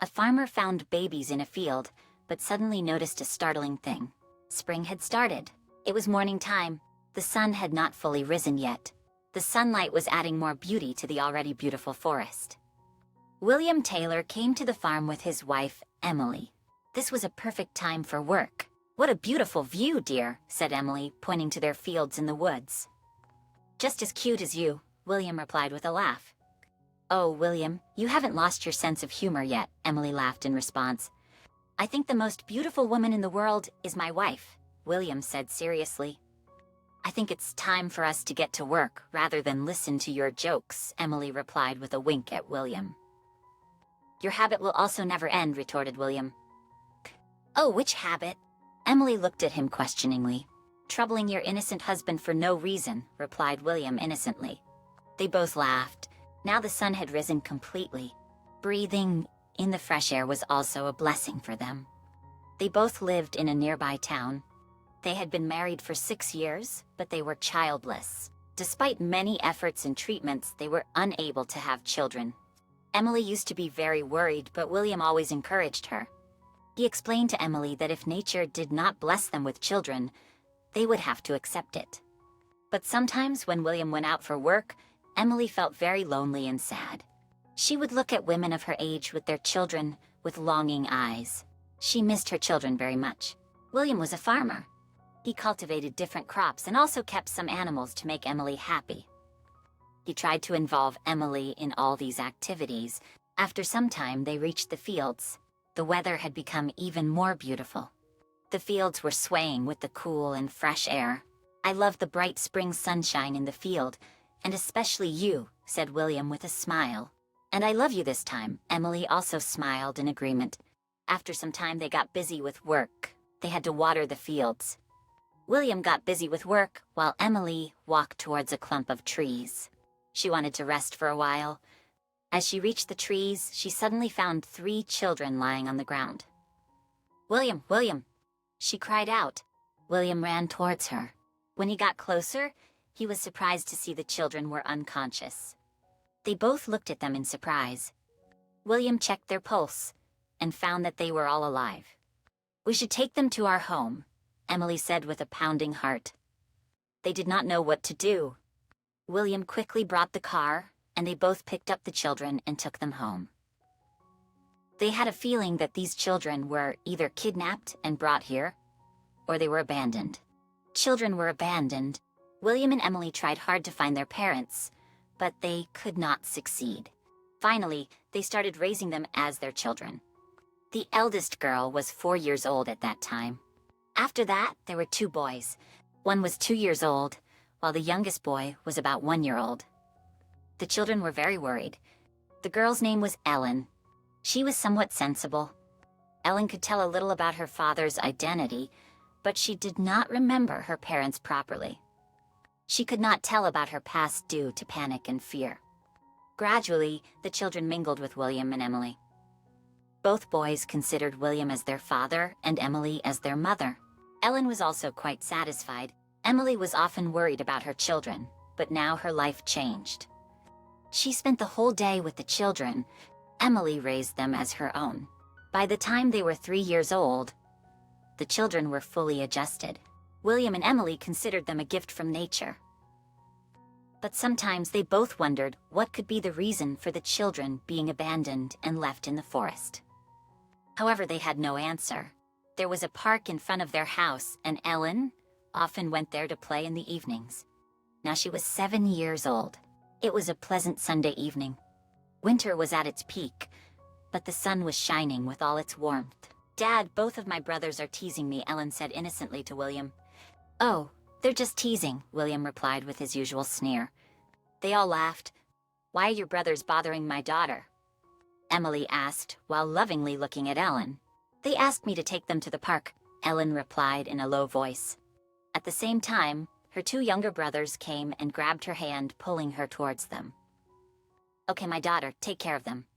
A farmer found babies in a field, but suddenly noticed a startling thing. Spring had started. It was morning time. The sun had not fully risen yet. The sunlight was adding more beauty to the already beautiful forest. William Taylor came to the farm with his wife, Emily. This was a perfect time for work. "What a beautiful view, dear," said Emily, pointing to their fields in the woods. "Just as cute as you," William replied with a laugh. "Oh, William, you haven't lost your sense of humor yet," Emily laughed in response. "I think the most beautiful woman in the world is my wife," William said seriously. "I think it's time for us to get to work rather than listen to your jokes," Emily replied with a wink at William. "Your habit will also never end," retorted William. "Oh, which habit?" Emily looked at him questioningly. "Troubling your innocent husband for no reason," replied William innocently. They both laughed. Now the sun had risen completely. Breathing in the fresh air was also a blessing for them. They both lived in a nearby town. They had been married for 6 years, but they were childless. Despite many efforts and treatments, they were unable to have children. Emily used to be very worried, but William always encouraged her. He explained to Emily that if nature did not bless them with children, they would have to accept it. But sometimes when William went out for work, Emily felt very lonely and sad. She would look at women of her age with their children with longing eyes. She missed her children very much. William was a farmer. He cultivated different crops and also kept some animals to make Emily happy. He tried to involve Emily in all these activities. After some time, they reached the fields. The weather had become even more beautiful. The fields were swaying with the cool and fresh air. "I love the bright spring sunshine in the field, and especially you," said William with a smile. "And I love you this time," Emily also smiled in agreement. After some time they got busy with work. They had to water the fields. William got busy with work while Emily walked towards a clump of trees. She wanted to rest for a while. As she reached the trees, she suddenly found 3 children lying on the ground. "William, William!" she cried out. William ran towards her. When he got closer, he was surprised to see the children were unconscious. They both looked at them in surprise. William checked their pulse and found that they were all alive. "We should take them to our home," Emily said with a pounding heart. They did not know what to do. William quickly brought the car, and they both picked up the children and took them home. They had a feeling that these children were either kidnapped and brought here, or they were abandoned. Children were abandoned. William and Emily tried hard to find their parents, but they could not succeed. Finally, they started raising them as their children. The eldest girl was 4 years old at that time. After that, there were 2 boys. One was 2 years old, while the youngest boy was about 1 year old. The children were very worried. The girl's name was Ellen. She was somewhat sensible. Ellen could tell a little about her father's identity, but she did not remember her parents properly. She could not tell about her past due to panic and fear. Gradually, the children mingled with William and Emily. Both boys considered William as their father and Emily as their mother. Ellen was also quite satisfied. Emily was often worried about her children, but now her life changed. She spent the whole day with the children. Emily raised them as her own. By the time they were 3 years old, the children were fully adjusted. William and Emily considered them a gift from nature. But sometimes they both wondered what could be the reason for the children being abandoned and left in the forest. However, they had no answer. There was a park in front of their house, and Ellen often went there to play in the evenings. Now she was 7 years old. It was a pleasant Sunday evening. Winter was at its peak, but the sun was shining with all its warmth. "Dad, both of my brothers are teasing me," Ellen said innocently to William. "Oh, they're just teasing," William replied with his usual sneer. They all laughed. "Why are your brothers bothering my daughter?" Emily asked, while lovingly looking at Ellen. "They asked me to take them to the park," Ellen replied in a low voice. At the same time, her 2 younger brothers came and grabbed her hand, pulling her towards them. "Okay, my daughter, take care of them.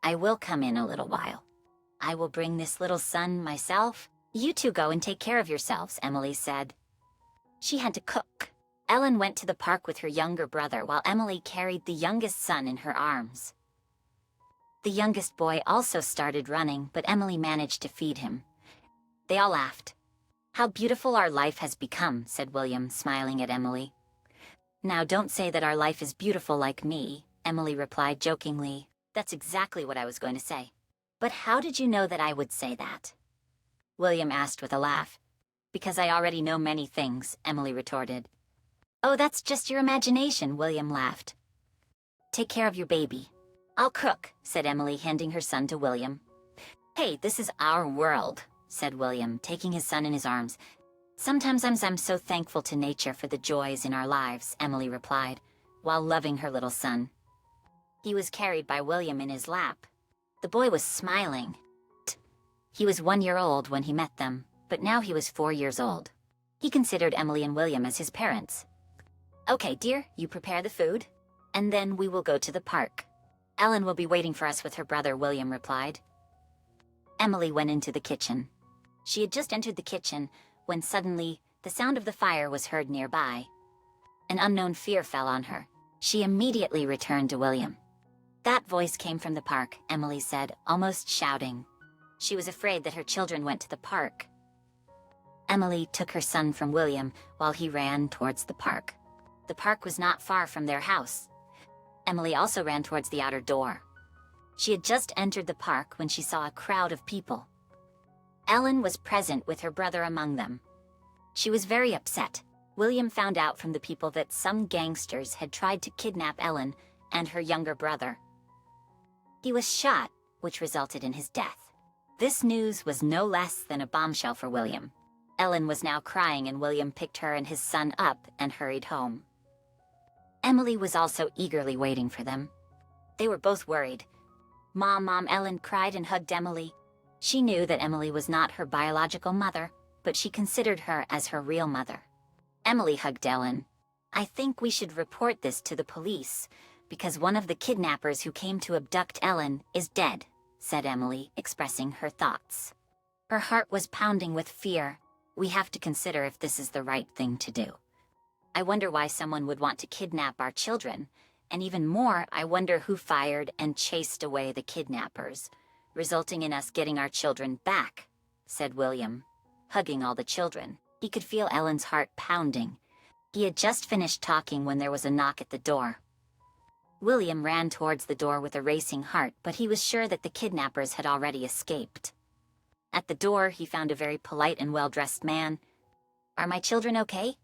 I will come in a little while. I will bring this little son myself. You 2 go and take care of yourselves," Emily said. She had to cook. Ellen went to the park with her younger brother while Emily carried the youngest son in her arms. The youngest boy also started running, but Emily managed to feed him. They all laughed. "How beautiful our life has become," said William, smiling at Emily. "Now don't say that our life is beautiful like me," Emily replied jokingly. "That's exactly what I was going to say." "But how did you know that I would say that?" William asked with a laugh. "Because I already know many things," Emily retorted. "Oh, that's just your imagination," William laughed. "Take care of your baby." "I'll cook," said Emily, handing her son to William. "Hey, this is our world," said William, taking his son in his arms. "Sometimes I'm so thankful to nature for the joys in our lives," Emily replied, while loving her little son. He was carried by William in his lap. The boy was smiling. He was 1 year old when he met them, but now he was 4 years old. He considered Emily and William as his parents. "Okay, dear, you prepare the food, and then we will go to the park. Ellen will be waiting for us with her brother," William replied. Emily went into the kitchen. She had just entered the kitchen when suddenly the sound of the fire was heard nearby. An unknown fear fell on her. She immediately returned to William. "That voice came from the park," Emily said, almost shouting. She was afraid that her children went to the park. Emily took her son from William while he ran towards the park. The park was not far from their house. Emily also ran towards the outer door. She had just entered the park when she saw a crowd of people. Ellen was present with her brother among them. She was very upset. William found out from the people that some gangsters had tried to kidnap Ellen and her younger brother. He was shot, which resulted in his death. This news was no less than a bombshell for William. Ellen was now crying, and William picked her and his son up and hurried home. Emily was also eagerly waiting for them. They were both worried. "Mom, Mom," Ellen cried and hugged Emily. She knew that Emily was not her biological mother, but she considered her as her real mother. Emily hugged Ellen. "I think we should report this to the police, because one of the kidnappers who came to abduct Ellen is dead," said Emily, expressing her thoughts. Her heart was pounding with fear. "We have to consider if this is the right thing to do. I wonder why someone would want to kidnap our children, and even more, I wonder who fired and chased away the kidnappers, resulting in us getting our children back," said William, hugging all the children. He could feel Ellen's heart pounding. He had just finished talking when there was a knock at the door. William ran towards the door with a racing heart, but he was sure that the kidnappers had already escaped. At the door, he found a very polite and well-dressed man. "Are my children okay?"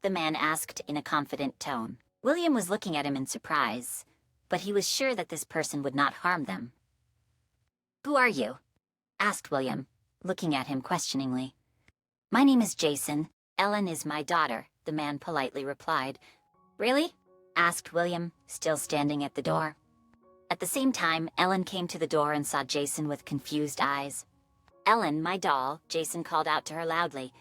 the man asked in a confident tone. William was looking at him in surprise, but he was sure that this person would not harm them. "Who are you?" asked William, looking at him questioningly. "My name is Jason. Ellen is my daughter," the man politely replied. "Really?" asked William, still standing at the door. At the same time, Ellen came to the door and saw Jason with confused eyes. "Ellen, my doll," Jason called out to her loudly.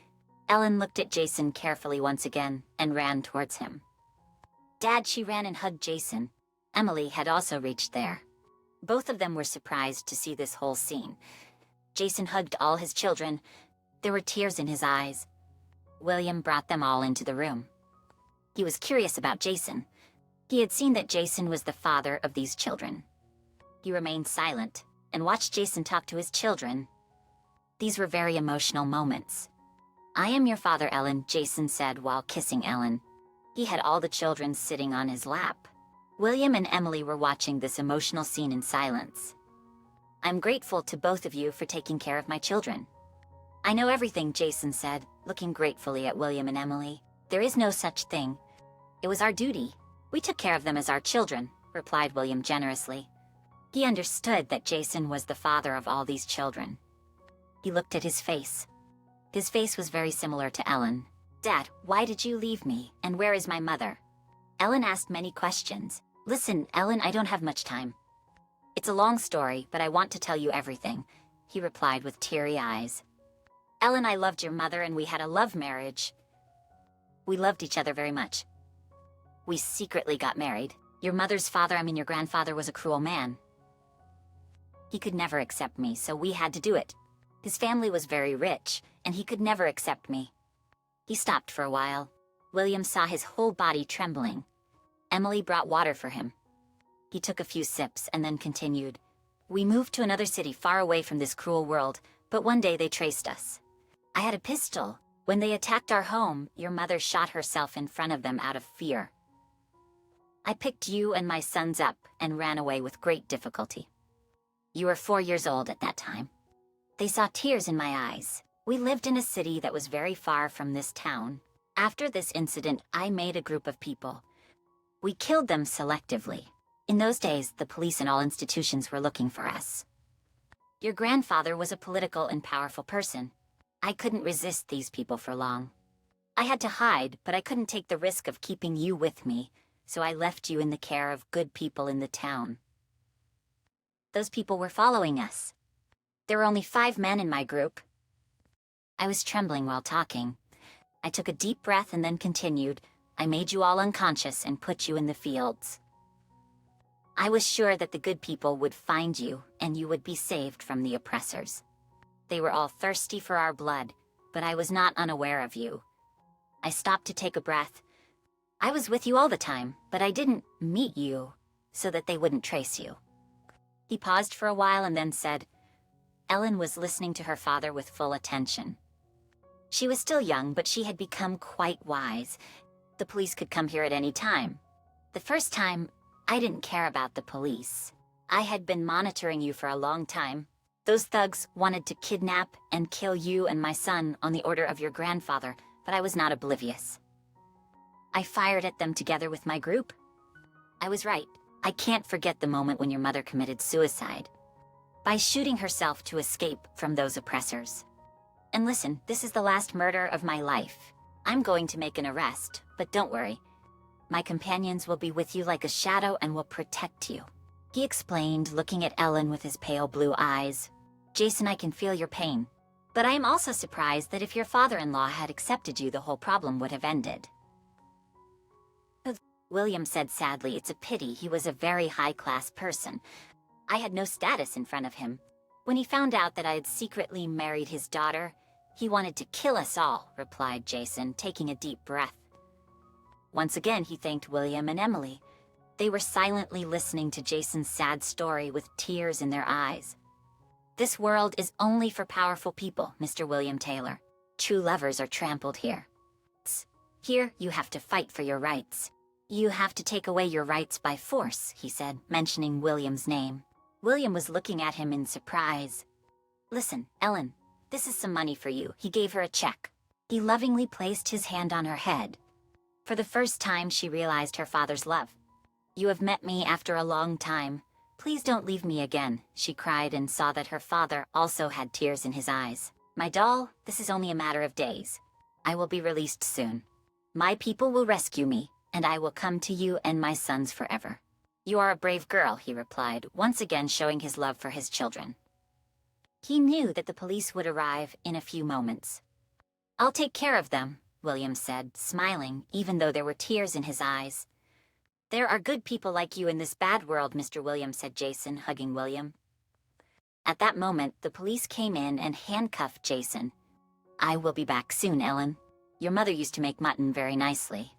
Ellen looked at Jason carefully once again and ran towards him. "Dad," she ran and hugged Jason. Emily had also reached there. Both of them were surprised to see this whole scene. Jason hugged all his children. There were tears in his eyes. William brought them all into the room. He was curious about Jason. He had seen that Jason was the father of these children. He remained silent and watched Jason talk to his children. These were very emotional moments. "I am your father, Ellen," Jason said while kissing Ellen. He had all the children sitting on his lap. William and Emily were watching this emotional scene in silence. "I'm grateful to both of you for taking care of my children." "I know everything," Jason said, looking gratefully at William and Emily. "There is no such thing. It was our duty. We took care of them as our children," replied William generously. He understood that Jason was the father of all these children. He looked at his face. His face was very similar to Ellen. "Dad, why did you leave me, and where is my mother?" Ellen asked many questions. "Listen, Ellen, I don't have much time. It's a long story, but I want to tell you everything," he replied with teary eyes. "Ellen, I loved your mother and we had a love marriage. We loved each other very much. We secretly got married. Your mother's father, your grandfather, was a cruel man. He could never accept me, so we had to do it. His family was very rich, and he could never accept me." He stopped for a while. William saw his whole body trembling. Emily brought water for him. He took a few sips and then continued. We moved to another city far away from this cruel world, but one day they traced us. I had a pistol. When they attacked our home, your mother shot herself in front of them out of fear. I picked you and my sons up and ran away with great difficulty. You were 4 years old at that time. They saw tears in my eyes. We lived in a city that was very far from this town. After this incident, I made a group of people. We killed them selectively. In those days, the police and all institutions were looking for us. Your grandfather was a political and powerful person. I couldn't resist these people for long. I had to hide, but I couldn't take the risk of keeping you with me, so I left you in the care of good people in the town. Those people were following us. There were only 5 men in my group. I was trembling while talking. I took a deep breath and then continued. I made you all unconscious and put you in the fields. I was sure that the good people would find you and you would be saved from the oppressors. They were all thirsty for our blood, but I was not unaware of you. I stopped to take a breath. I was with you all the time, but I didn't meet you so that they wouldn't trace you. He paused for a while and then said, Ellen was listening to her father with full attention. She was still young, but she had become quite wise. The police could come here at any time. The first time, I didn't care about the police. I had been monitoring you for a long time. Those thugs wanted to kidnap and kill you and my son on the order of your grandfather, but I was not oblivious. I fired at them together with my group. I was right. I can't forget the moment when your mother committed suicide by shooting herself to escape from those oppressors. And listen, this is the last murder of my life. I'm going to make an arrest, but don't worry. My companions will be with you like a shadow and will protect you. He explained, looking at Ellen with his pale blue eyes. Jason, I can feel your pain. But I am also surprised that if your father-in-law had accepted you, the whole problem would have ended. William said sadly, it's a pity. He was a very high-class person. I had no status in front of him. When he found out that I had secretly married his daughter, he wanted to kill us all, replied Jason, taking a deep breath. Once again, he thanked William and Emily. They were silently listening to Jason's sad story with tears in their eyes. This world is only for powerful people, Mr. William Taylor. True lovers are trampled here. Here, you have to fight for your rights. You have to take away your rights by force, he said, mentioning William's name. William was looking at him in surprise. Listen, Ellen, this is some money for you. He gave her a check. He lovingly placed his hand on her head. For the first time, she realized her father's love. You have met me after a long time. Please don't leave me again, she cried and saw that her father also had tears in his eyes. My doll, this is only a matter of days. I will be released soon. My people will rescue me, and I will come to you and my sons forever. You are a brave girl, he replied, once again showing his love for his children. He knew that the police would arrive in a few moments. I'll take care of them, William said, smiling, even though there were tears in his eyes. There are good people like you in this bad world, Mr. William, said Jason, hugging William. At that moment, the police came in and handcuffed Jason. I will be back soon, Ellen. Your mother used to make mutton very nicely.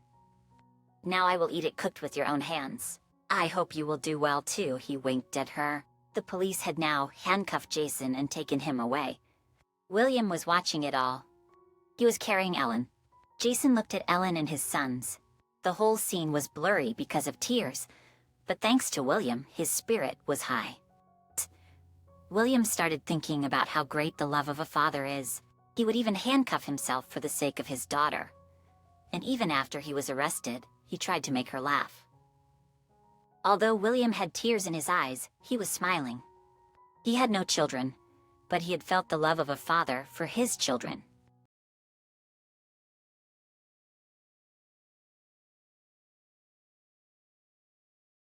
Now I will eat it cooked with your own hands. I hope you will do well too, he winked at her. The police had now handcuffed Jason and taken him away. William was watching it all. He was carrying Ellen. Jason looked at Ellen and his sons. The whole scene was blurry because of tears, but thanks to William, his spirit was high. William started thinking about how great the love of a father is. He would even handcuff himself for the sake of his daughter. And even after he was arrested, he tried to make her laugh. Although William had tears in his eyes, he was smiling. He had no children, but he had felt the love of a father for his children.